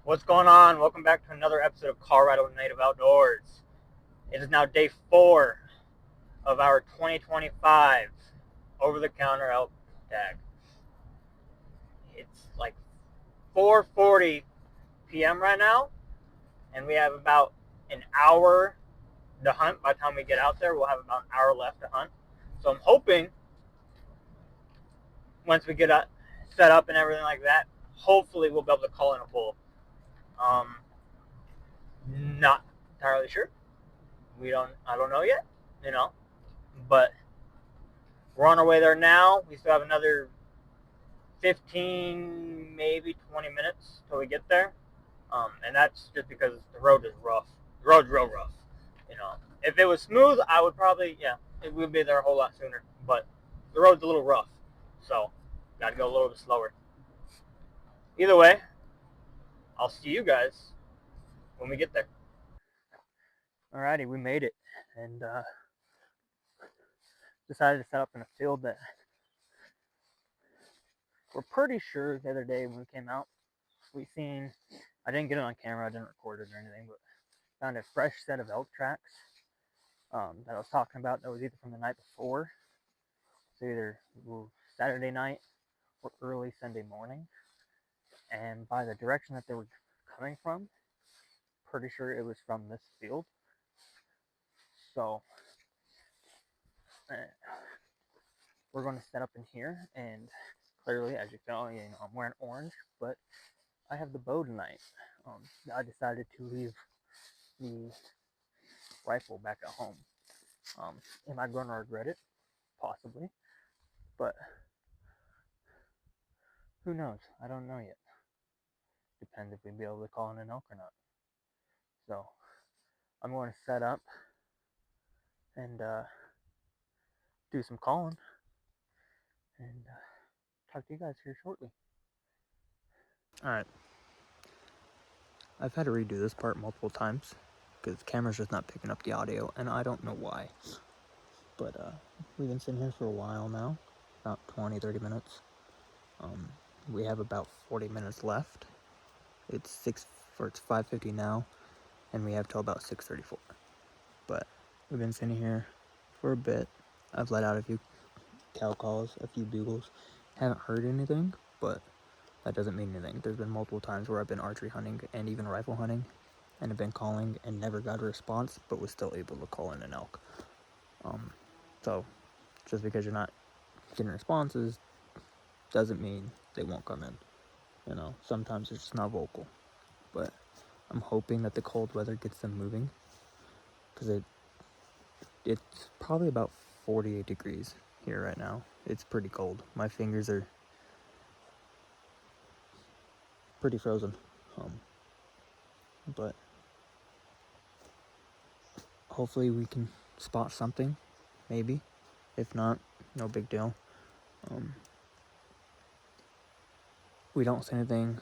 What's going on? Welcome back to another episode of Colorado Native Outdoors. It is now day 4 of our 2025 over-the-counter elk tag. It's like 4:40 p.m. right now, and we have about an hour to hunt. By the time we get out there, we'll have about an hour left to hunt. So I'm hoping once we get set up and everything like that, hopefully we'll be able to call in a bull. Not entirely sure. I don't know yet, but we're on our way there now. We still have another 15, maybe 20 minutes till we get there. And that's just because the road is rough. The road's real rough. If it was smooth, I would probably, it would be there a whole lot sooner. But the road's a little rough, so got to go a little bit slower. Either way, I'll see you guys when we get there. Alrighty, we made it, and decided to set up in a field that we're pretty sure the other day when we came out, I didn't get it on camera, I didn't record it or anything, but found a fresh set of elk tracks that I was talking about that was either from the night before, so either Saturday night or early Sunday morning. And by the direction that they were coming from, pretty sure it was from this field. So we're going to set up in here, and clearly, as you can tell, I'm wearing orange, but I have the bow tonight. I decided to leave the rifle back at home. Am I going to regret it? Possibly, but who knows? I don't know yet. Depends if we'll be able to call in an elk or not. So I'm going to set up and do some calling and talk to you guys here shortly. Alright. I've had to redo this part multiple times because the camera's just not picking up the audio, and I don't know why. But we've been sitting here for a while now, about 20-30 minutes. We have about 40 minutes left. It's 5:50 now, and we have till about 6:34. But we've been sitting here for a bit. I've let out a few cow calls, a few bugles. Haven't heard anything, but that doesn't mean anything. There's been multiple times where I've been archery hunting and even rifle hunting, and have been calling and never got a response, but was still able to call in an elk. So just because you're not getting responses doesn't mean they won't come in. Sometimes it's just not vocal. But I'm hoping that the cold weather gets them moving, because it's probably about 48 degrees here right now. It's pretty cold. My fingers are pretty frozen. But hopefully we can spot something, maybe. If not, no big deal. We don't see anything.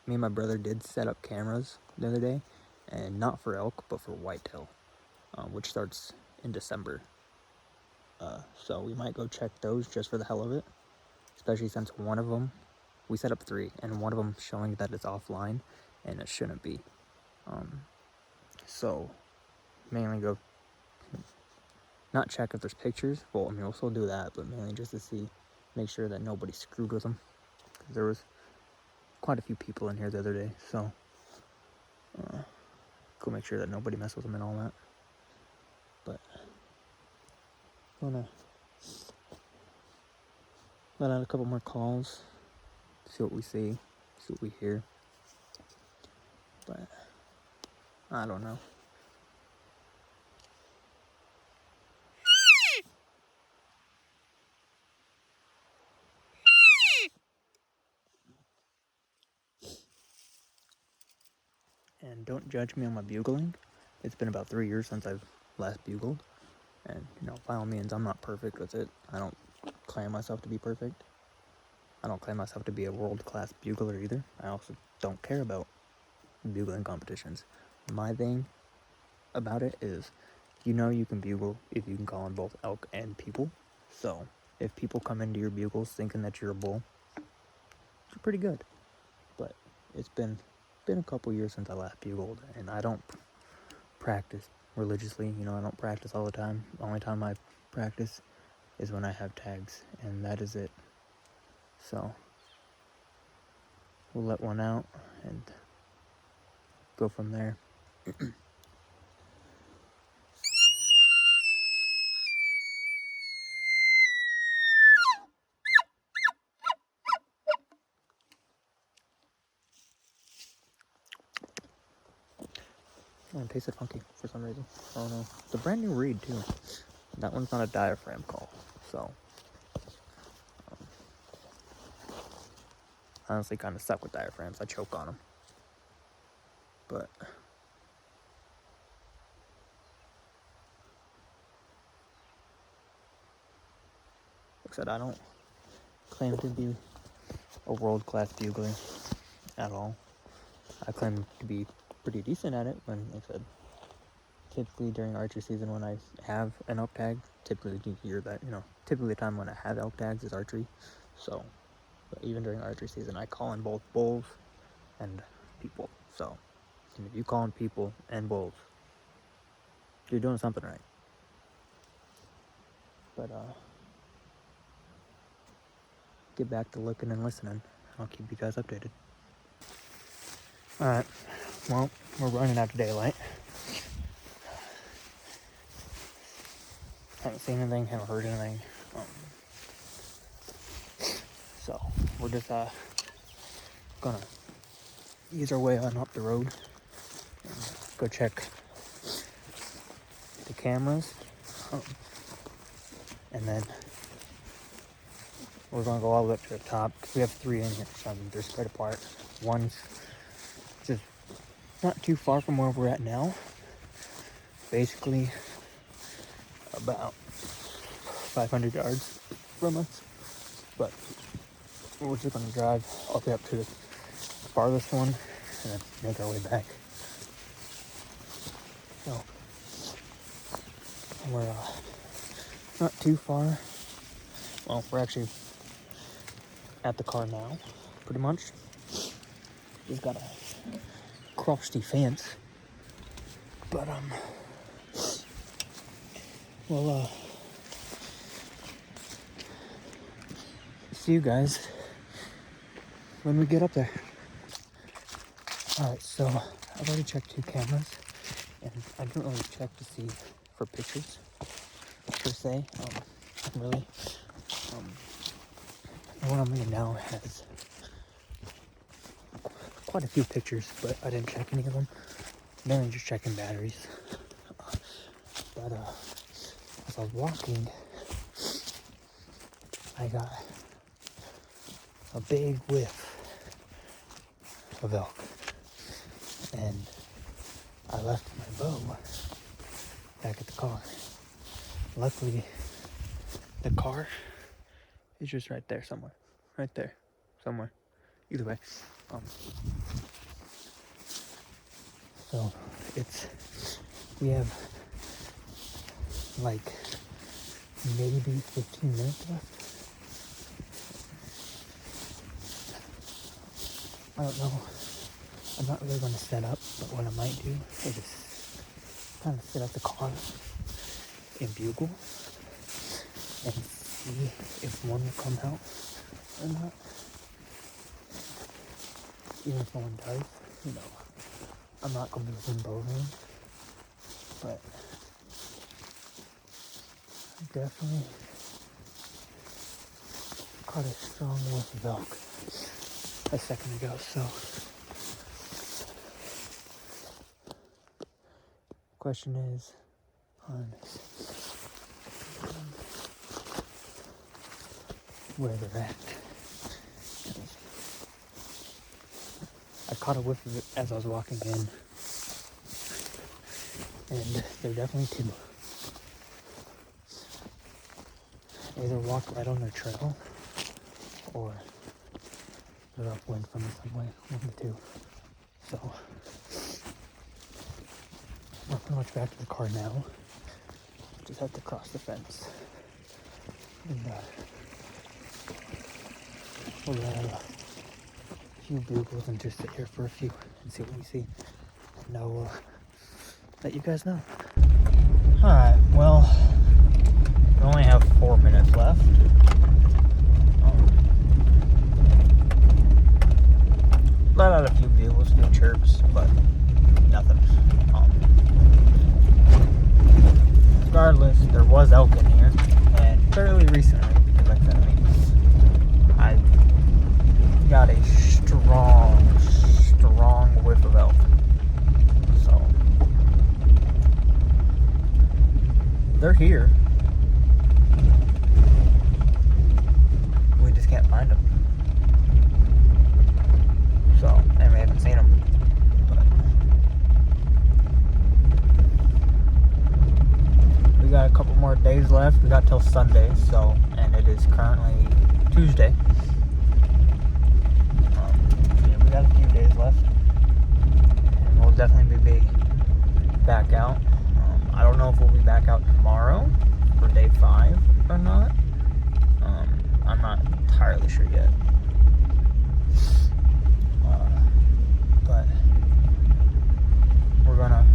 Me and my brother did set up cameras the other day, and not for elk, but for whitetail, which starts in December. So we might go check those just for the hell of it, especially since one of them, we set up 3, and one of them showing that it's offline, and it shouldn't be. So mainly go, not check if there's pictures. Well, I mean, we'll still do that, but mainly just to make sure that nobody screwed with them. Because there was quite a few people in here the other day, so go make sure that nobody messed with them and all that. But gonna let out a couple more calls, see what we see what we hear. But I don't know. And don't judge me on my bugling. It's been about 3 years since I've last bugled. And, by all means, I'm not perfect with it. I don't claim myself to be perfect. I don't claim myself to be a world-class bugler either. I also don't care about bugling competitions. My thing about it is, you can bugle if you can call in both elk and people. So, if people come into your bugles thinking that you're a bull, you're pretty good. But it's been been a couple years since I last bugled, and I don't practice religiously. You know, I don't practice all the time. The only time I practice is when I have tags, and that is it. So we'll let one out and go from there. Oh, it tasted funky for some reason. I don't know. It's a brand new reed too. That one's not a diaphragm call, so I honestly kind of suck with diaphragms. I choke on them, but like I said, I don't claim to be a world-class bugler at all. I claim to be pretty decent at it when, like I said, typically during archery season when I have an elk tag, typically you hear that, you know, typically the time when I have elk tags is archery. So, but even during archery season, I call in both bulls and people. So, and if you call in people and bulls, you're doing something right. But, get back to looking and listening. I'll keep you guys updated. Alright, well, we're running out of daylight. Haven't seen anything, haven't heard anything. So, we're just gonna ease our way on up the road and go check the cameras. And then we're gonna go all the way up to the top because we have 3 in here, so they're spread apart. One's just not too far from where we're at now. Basically, about 500 yards from us. But we're just gonna drive all the way up to the farthest one and then make our way back. So we're not too far. Well, we're actually at the car now, pretty much. We've got a cross the fence, but we'll see you guys when we get up there. Alright, so I've already checked 2 cameras, and I didn't really check to see for pictures per se. Really, the one I'm in now has quite a few pictures, but I didn't check any of them. Mainly just checking batteries. But as I was walking, I got a big whiff of elk, and I left my bow back at the car. Luckily, the car is just right there somewhere. Right there. Somewhere. Either way. So, we have like maybe 15 minutes left. I don't know. I'm not really going to set up, but what I might do is just kind of sit at the car and bugle and see if one will come out or not. Even if one does, you know, I'm not going to be within bow range, but I definitely caught a strong whiff of elk a second ago, so question is on where they're at. I caught a whiff of it as I was walking in, and they're definitely 2. Either walk right on their trail, or they're upwind from me some way, 1 of the 2. So, we're pretty much back to the car now. Just have to cross the fence. And we'll few bugles and just sit here for a few and see what we see. And I will let you guys know. Alright, well, we only have 4 minutes left. Let out a few bugles, a few chirps, but nothing. Regardless, there was elk in here, and fairly recently, because like I said, I got a strong whiff of elk. So they're here. We just can't find them. So, and we haven't seen them. But we got a couple more days left. We got till Sunday, so, and it is currently Tuesday. Yeah, we got a few days left. And we'll definitely be back out. I don't know if we'll be back out tomorrow for day 5 or not. I'm not entirely sure yet. But we're gonna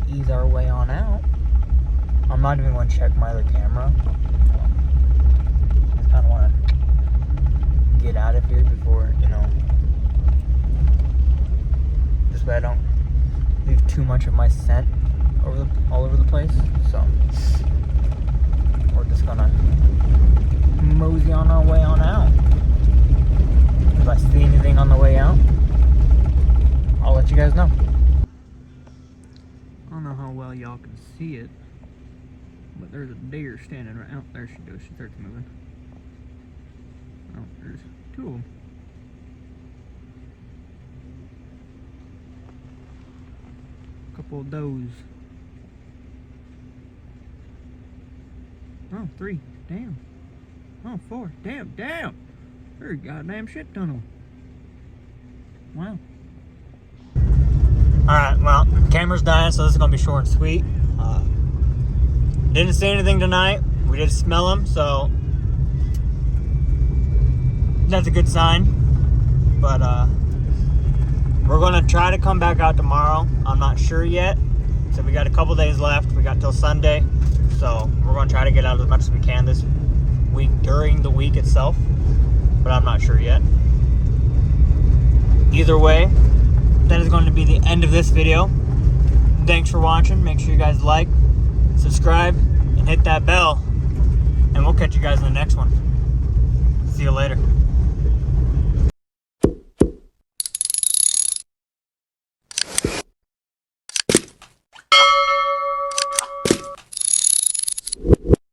ease our way on out. I'm not even going to check my other camera. I just kind of want to get out of here before, this way I don't leave too much of my scent all over the place. So we're just gonna mosey on our way on out. If I see anything on the way out, I'll let you guys know. I don't know how well y'all can see it, but there's a deer standing right out there. She goes. She starts moving. Oh, there's 2 of them. A couple of does. Oh, 3. Damn. Oh, 4. Damn. There's a goddamn shit ton of them. Wow. Alright, well, camera's dying, so this is going to be short and sweet. Didn't see anything tonight. We did smell them, so that's a good sign. But we're going to try to come back out tomorrow. I'm not sure yet. So we got a couple days left. We got till Sunday. So we're going to try to get out as much as we can this week during the week itself. But I'm not sure yet. Either way, that is going to be the end of this video. Thanks for watching. Make sure you guys like, subscribe, and hit that bell. And we'll catch you guys in the next one.